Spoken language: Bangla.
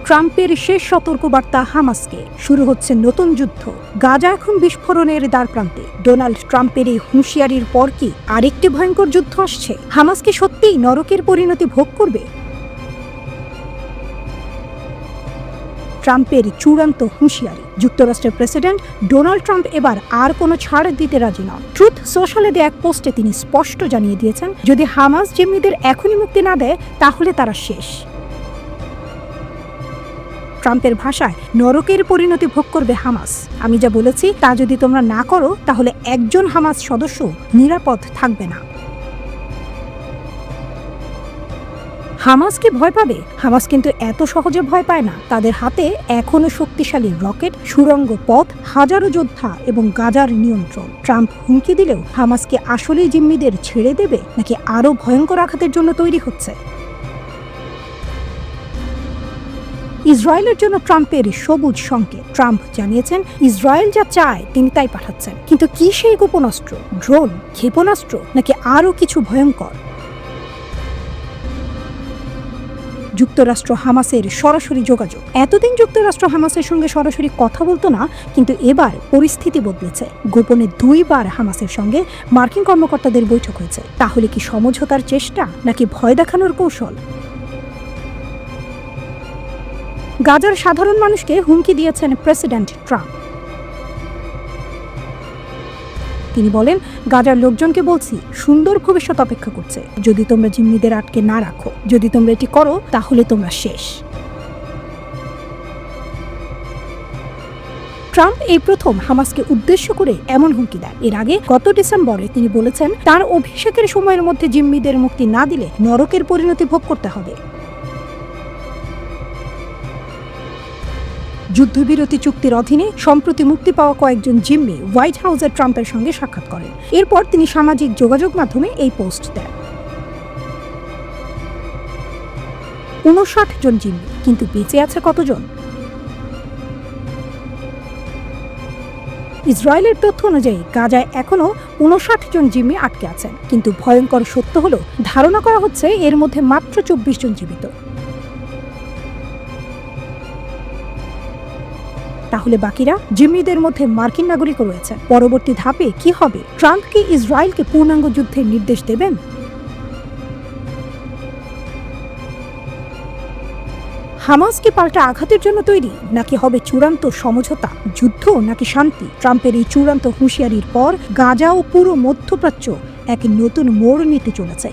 ট্রাম্পের শেষ সতর্কবার্তা হামাসকে, শুরু হচ্ছে নতুন যুদ্ধ। গাজা এখন বিস্ফোরণের দ্বারপ্রান্তে। ডোনাল্ড ট্রাম্পের এই হুঁশিয়ারির পর কি আরেকটি ভয়ঙ্কর যুদ্ধ আসছে? হামাস কি সত্যিই নরকের পরিণতি ভোগ করবে? ট্রাম্পের চূড়ান্ত হুঁশিয়ারি। যুক্তরাষ্ট্রের প্রেসিডেন্ট ডোনাল্ড ট্রাম্প এবার আর কোনো ছাড় দিতে রাজি নন। ট্রুথ সোশ্যালে দেয়া এক পোস্টে তিনি স্পষ্ট জানিয়ে দিয়েছেন, যদি হামাস জিম্মিদের এখনই মুক্তি না দেয় তাহলে তারা শেষ। ট্রাম্পের ভাষায়, নরকের পরিণতি ভোগ করবে হামাস। আমি যা বলেছি তা যদি তোমরা না করো তাহলে একজন হামাস সদস্য নিরাপদ থাকবে না। হামাস কি ভয় পাবে? হামাস কিন্তু এত সহজে ভয় পায় না। তাদের হাতে এখনো শক্তিশালী রকেট, সুড়ঙ্গ পথ, হাজারো যোদ্ধা এবং গাজার নিয়ন্ত্রণ। ট্রাম্প হুমকি দিলেও হামাস কি আসলেই জিম্মিদের ছেড়ে দেবে, নাকি আরও ভয়ঙ্কর আঘাতের জন্য তৈরি হচ্ছে? ইসরায়েলের জন্য ট্রাম্পের সবুজ সংকেত। ট্রাম্প জানিয়েছেন, ইসরায়েল যা চায় তিনি তাই পাঠাচ্ছেন। কিন্তু কি সেই গোপন অস্ত্র? ড্রোন, ক্ষেপণাস্ত্র, নাকি আরও কিছু ভয়ঙ্কর? যুক্তরাষ্ট্র হামাসের সরাসরি যোগাযোগ। এতদিন যুক্তরাষ্ট্র হামাসের সঙ্গে সরাসরি কথা বলতো না, কিন্তু এবার পরিস্থিতি বদলেছে। গোপনে 2 বার হামাসের সঙ্গে মার্কিন কর্মকর্তাদের বৈঠক হয়েছে। তাহলে কি সমঝোতার চেষ্টা, নাকি ভয় দেখানোর কৌশল? গাজার সাধারণ মানুষকে হুমকি দিয়েছেন প্রেসিডেন্ট ট্রাম্প। তিনি বলেন, গাজার লোকজনকে বলছি, সুন্দর ভবিষ্যৎ অপেক্ষা করছে যদি তোমরা জিম্মিদের আটকে না রাখো। যদি তোমরা এটি করো তাহলে তোমরা শেষ। ট্রাম্প এই প্রথম হামাসকে উদ্দেশ্য করে এমন হুমকি দেন। এর আগে গত ডিসেম্বরে তিনি বলেছেন, তার অভিষেকের সময়ের মধ্যে জিম্মিদের মুক্তি না দিলে নরকের পরিণতি ভোগ করতে হবে। যুদ্ধবিরতি চুক্তির অধীনে সম্প্রতি মুক্তি পাওয়া কয়েকজন জিম্মি হোয়াইট হাউসের ট্রাম্পের সঙ্গে সাক্ষাৎ করেন। এরপর তিনি সামাজিক যোগাযোগ মাধ্যমে এই পোস্ট দেন। 59 জন জিম্মি, কিন্তু বেঁচে আছে কতজন? ইসরায়েলের তথ্য অনুযায়ী গাজায় এখনো 59 জন জিম্মি আটকে আছেন, কিন্তু ভয়ঙ্কর সত্য হলো ধারণা করা হচ্ছে এর মধ্যে মাত্র 24 জন জীবিত। তাহলে বাকিরা? জিম্মিদের মধ্যে মার্কিন নাগরিকও রয়েছেন। পরবর্তী ধাপে কি হবে? ট্রাম্প কি ইসরায়েলকে পূর্ণাঙ্গ যুদ্ধের নির্দেশ দেবেন? হামাস কি পাল্টা আঘাতের জন্য তৈরি, নাকি হবে চূড়ান্ত সমঝোতা? যুদ্ধ নাকি শান্তি? ট্রাম্পের এই চূড়ান্ত হুঁশিয়ারির পর গাজা ও পুরো মধ্যপ্রাচ্য এক নতুন মোড় নিতে চলেছে।